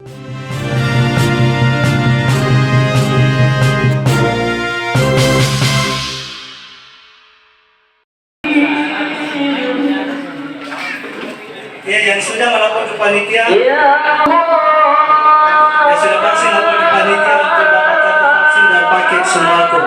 Ya, yang sudah melapor ke panitia, yang sudah vaksin lapor ke panitia untuk mendapatkan vaksin dan paket sembako.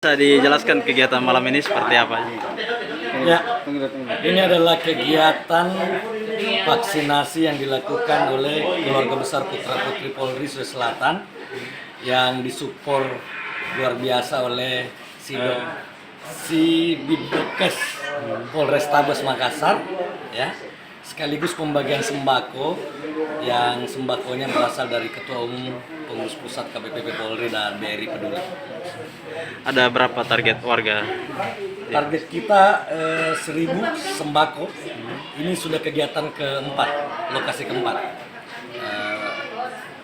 Bisa dijelaskan kegiatan malam ini seperti apa? Ya, ini adalah kegiatan vaksinasi yang dilakukan oleh keluarga besar Putra Putri Polri Sulawesi Selatan yang disupport luar biasa oleh si Bidokes Polrestabes Makassar, ya, sekaligus pembagian sembako yang sembakonya berasal dari Ketua Umum Pengurus Pusat KPPP Polri dan BRI Peduli. Ada berapa target warga? Target kita 1000 sembako. Ini sudah kegiatan keempat, lokasi keempat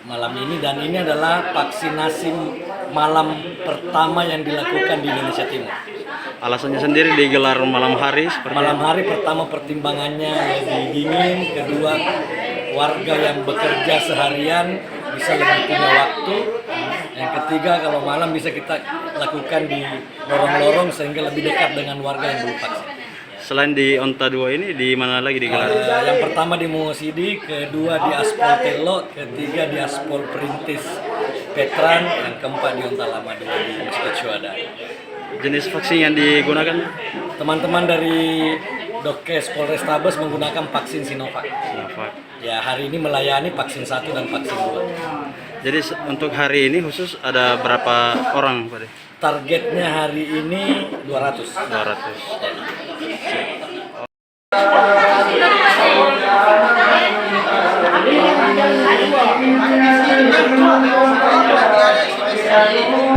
malam ini, dan ini adalah vaksinasi malam pertama yang dilakukan di Indonesia Timur. Alasannya sendiri digelar malam hari seperti malam hari, pertama pertimbangannya lebih dingin, kedua warga yang bekerja seharian bisa lebih punya waktu, yang ketiga kalau malam bisa kita lakukan di lorong-lorong sehingga lebih dekat dengan warga yang belum vaksin. Selain di Onta 2 ini, di mana lagi digelar? Yang pertama di Mongosidi, kedua di Aspol Telo, ketiga di Aspol Perintis Petran, yang keempat di Onta Lama 2 di Masjid Syuhada. Jenis vaksin yang digunakan? Teman-teman dari Dokes Polrestabes menggunakan vaksin Sinovac. Ya, hari ini melayani vaksin 1 dan vaksin 2. Jadi untuk hari ini khusus ada berapa orang, Pak? Targetnya hari ini 200. 200.